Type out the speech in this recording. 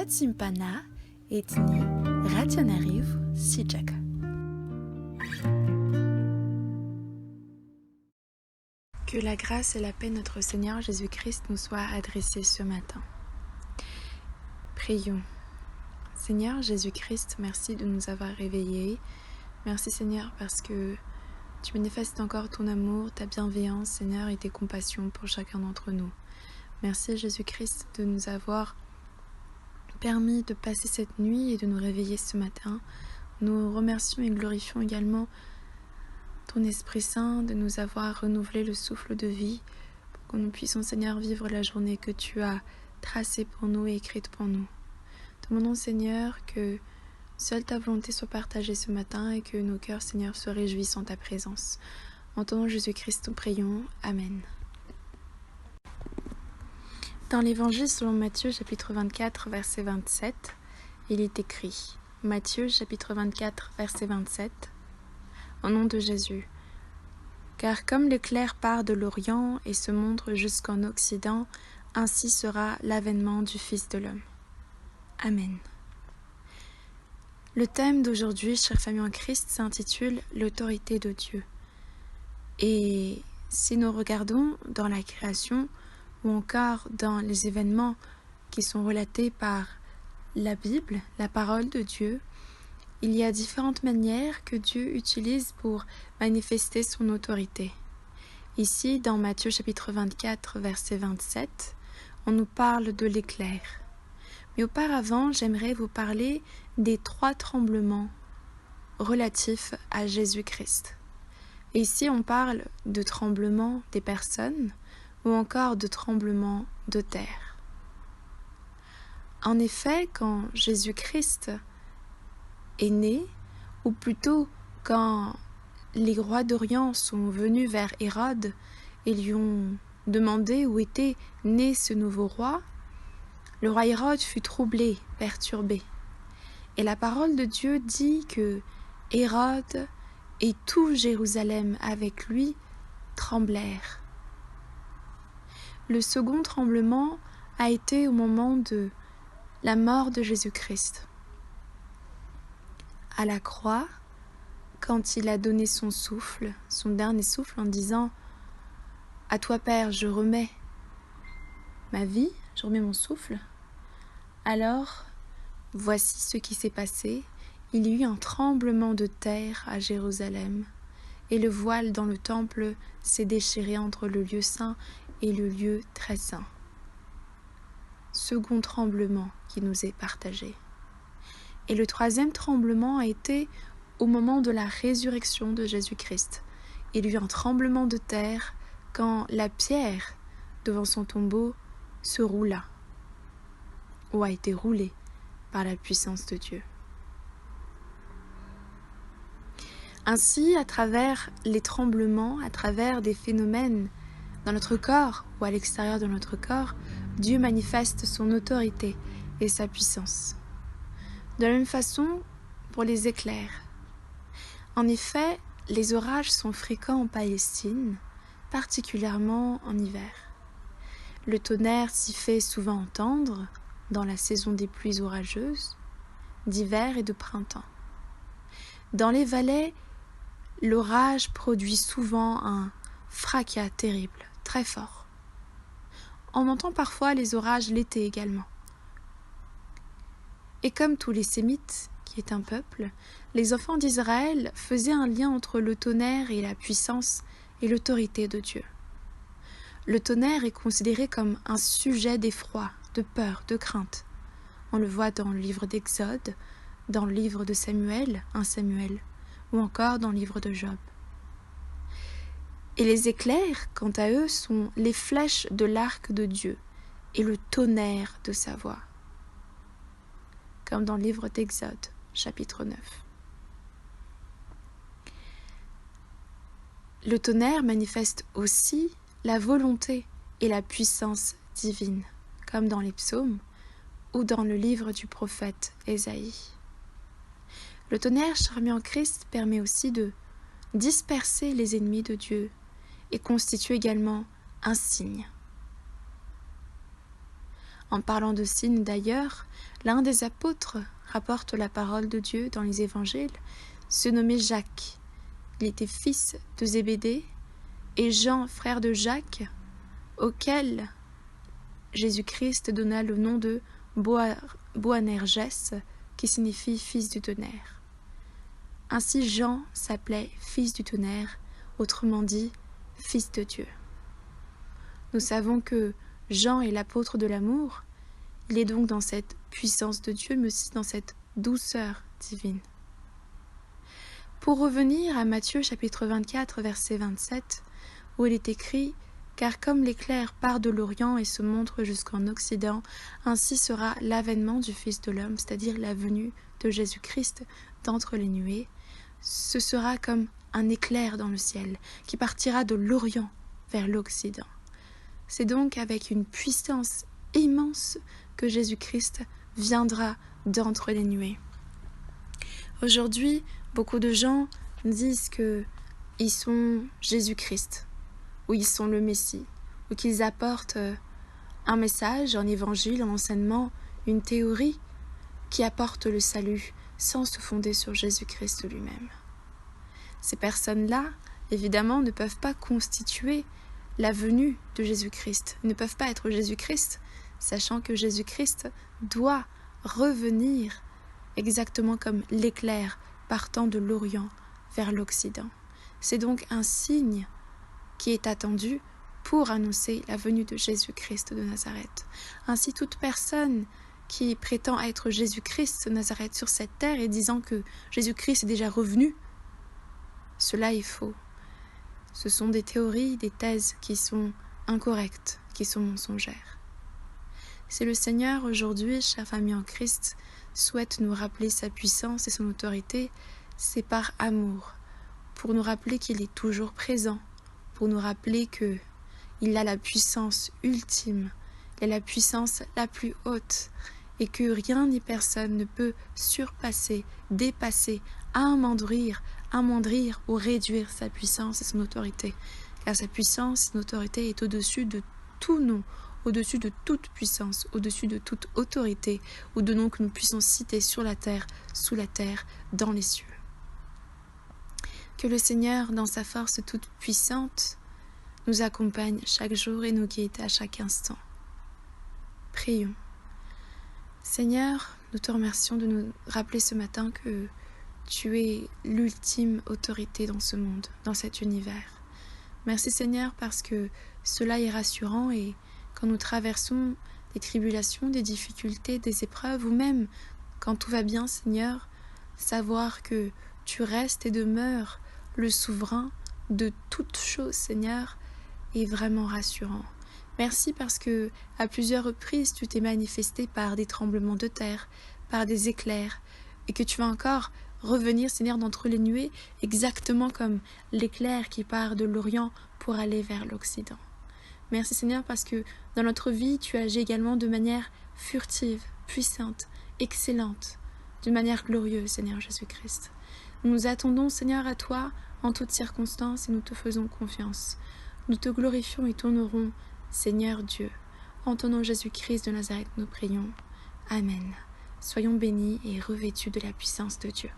Simpana etni rationariv sijaka. Que la grâce et la paix de notre Seigneur Jésus-Christ nous soient adressées ce matin. Prions. Seigneur Jésus-Christ, merci de nous avoir réveillés. Merci Seigneur parce que tu manifestes encore ton amour, ta bienveillance, Seigneur, et tes compassions pour chacun d'entre nous. Merci Jésus-Christ de nous avoir permis de passer cette nuit et de nous réveiller ce matin. Nous remercions et glorifions également ton Esprit Saint de nous avoir renouvelé le souffle de vie pour que nous puissions, Seigneur, vivre la journée que tu as tracée pour nous et écrite pour nous. Demandons, Seigneur, que seule ta volonté soit partagée ce matin et que nos cœurs, Seigneur, se réjouissent en ta présence. En ton nom Jésus-Christ, nous prions. Amen. Dans l'Évangile selon Matthieu, chapitre 24, verset 27, il est écrit, Matthieu, chapitre 24, verset 27, au nom de Jésus. Car comme l'éclair part de l'Orient et se montre jusqu'en Occident, ainsi sera l'avènement du Fils de l'homme. Amen. Le thème d'aujourd'hui, chère famille en Christ, s'intitule « L'autorité de Dieu ». Et si nous regardons dans la création ou encore dans les événements qui sont relatés par la Bible, la parole de Dieu, il y a différentes manières que Dieu utilise pour manifester son autorité. Ici, dans Matthieu chapitre 24, verset 27, on nous parle de l'éclair. Mais auparavant, j'aimerais vous parler des 3 tremblements relatifs à Jésus-Christ. Et ici, on parle de tremblements des personnes ou encore de tremblements de terre. En effet, quand Jésus-Christ est né, ou plutôt quand les rois d'Orient sont venus vers Hérode et lui ont demandé où était né ce nouveau roi, le roi Hérode fut troublé, perturbé. Et la parole de Dieu dit que Hérode et tout Jérusalem avec lui tremblèrent. Le second tremblement a été au moment de la mort de Jésus-Christ. À la croix, quand il a donné son souffle, son dernier souffle, en disant « À toi, Père, je remets ma vie, je remets mon souffle », alors, voici ce qui s'est passé. Il y eut un tremblement de terre à Jérusalem, et le voile dans le temple s'est déchiré entre le lieu saint et le lieu très saint. Second tremblement qui nous est partagé. Et le troisième tremblement a été au moment de la résurrection de Jésus-Christ. Il y eut un tremblement de terre quand la pierre devant son tombeau se roula, ou a été roulée par la puissance de Dieu. Ainsi, à travers les tremblements, à travers des phénomènes dans notre corps ou à l'extérieur de notre corps, Dieu manifeste son autorité et sa puissance. De la même façon pour les éclairs. En effet, les orages sont fréquents en Palestine, particulièrement en hiver. Le tonnerre s'y fait souvent entendre dans la saison des pluies orageuses, d'hiver et de printemps. Dans les vallées, l'orage produit souvent un fracas terrible, très fort. On entend parfois les orages l'été également. Et comme tous les Sémites, qui est un peuple, les enfants d'Israël faisaient un lien entre le tonnerre et la puissance et l'autorité de Dieu. Le tonnerre est considéré comme un sujet d'effroi, de peur, de crainte. On le voit dans le livre d'Exode, dans le livre de Samuel, 1 Samuel, ou encore dans le livre de Job. Et les éclairs, quant à eux, sont les flèches de l'arc de Dieu et le tonnerre de sa voix. Comme dans le livre d'Exode, chapitre 9. Le tonnerre manifeste aussi la volonté et la puissance divine, comme dans les psaumes ou dans le livre du prophète Ésaïe. Le tonnerre, charmé en Christ, permet aussi de disperser les ennemis de Dieu et constitue également un signe. En parlant de signes d'ailleurs, l'un des apôtres rapporte la parole de Dieu dans les évangiles, se nommait Jacques. Il était fils de Zébédée, et Jean, frère de Jacques, auquel Jésus-Christ donna le nom de Boanerges, qui signifie fils du tonnerre. Ainsi Jean s'appelait fils du tonnerre, autrement dit fils de Dieu. Nous savons que Jean est l'apôtre de l'amour, il est donc dans cette puissance de Dieu, mais aussi dans cette douceur divine. Pour revenir à Matthieu chapitre 24, verset 27, où il est écrit « Car comme l'éclair part de l'Orient et se montre jusqu'en Occident, ainsi sera l'avènement du Fils de l'homme, c'est-à-dire la venue de Jésus-Christ d'entre les nuées. Ce sera comme un éclair dans le ciel, qui partira de l'Orient vers l'Occident. » C'est donc avec une puissance immense que Jésus-Christ viendra d'entre les nuées. Aujourd'hui, beaucoup de gens disent qu'ils sont Jésus-Christ, ou ils sont le Messie, ou qu'ils apportent un message, un évangile, un enseignement, une théorie qui apporte le salut sans se fonder sur Jésus-Christ lui-même. Ces personnes-là, évidemment, ne peuvent pas constituer la venue de Jésus-Christ, ne peuvent pas être Jésus-Christ, sachant que Jésus-Christ doit revenir exactement comme l'éclair partant de l'Orient vers l'Occident. C'est donc un signe qui est attendu pour annoncer la venue de Jésus-Christ de Nazareth. Ainsi, toute personne qui prétend être Jésus-Christ de Nazareth sur cette terre et disant que Jésus-Christ est déjà revenu, cela est faux. Ce sont des théories, des thèses qui sont incorrectes, qui sont mensongères. Si le Seigneur aujourd'hui, chère famille en Christ, souhaite nous rappeler sa puissance et son autorité, c'est par amour, pour nous rappeler qu'il est toujours présent, pour nous rappeler qu'il a la puissance ultime, il a la puissance la plus haute, et que rien ni personne ne peut surpasser, dépasser, amoindrir ou réduire sa puissance et son autorité. Car sa puissance et son autorité est au-dessus de tout nom, au-dessus de toute puissance, au-dessus de toute autorité ou de nom que nous puissions citer sur la terre, sous la terre, dans les cieux. Que le Seigneur, dans sa force toute puissante, nous accompagne chaque jour et nous guide à chaque instant. Prions. Seigneur, nous te remercions de nous rappeler ce matin que tu es l'ultime autorité dans ce monde, dans cet univers. Merci Seigneur parce que cela est rassurant et quand nous traversons des tribulations, des difficultés, des épreuves ou même quand tout va bien Seigneur, savoir que tu restes et demeures le souverain de toutes choses Seigneur est vraiment rassurant. Merci parce que à plusieurs reprises tu t'es manifesté par des tremblements de terre, par des éclairs et que tu vas encore revenir, Seigneur, d'entre les nuées, exactement comme l'éclair qui part de l'Orient pour aller vers l'Occident. Merci, Seigneur, parce que dans notre vie, tu agis également de manière furtive, puissante, excellente, d'une manière glorieuse, Seigneur Jésus-Christ. Nous nous attendons, Seigneur, à toi en toutes circonstances et nous te faisons confiance. Nous te glorifions et t'honorons, Seigneur Dieu. En ton nom Jésus-Christ de Nazareth, nous prions. Amen. Soyons bénis et revêtus de la puissance de Dieu.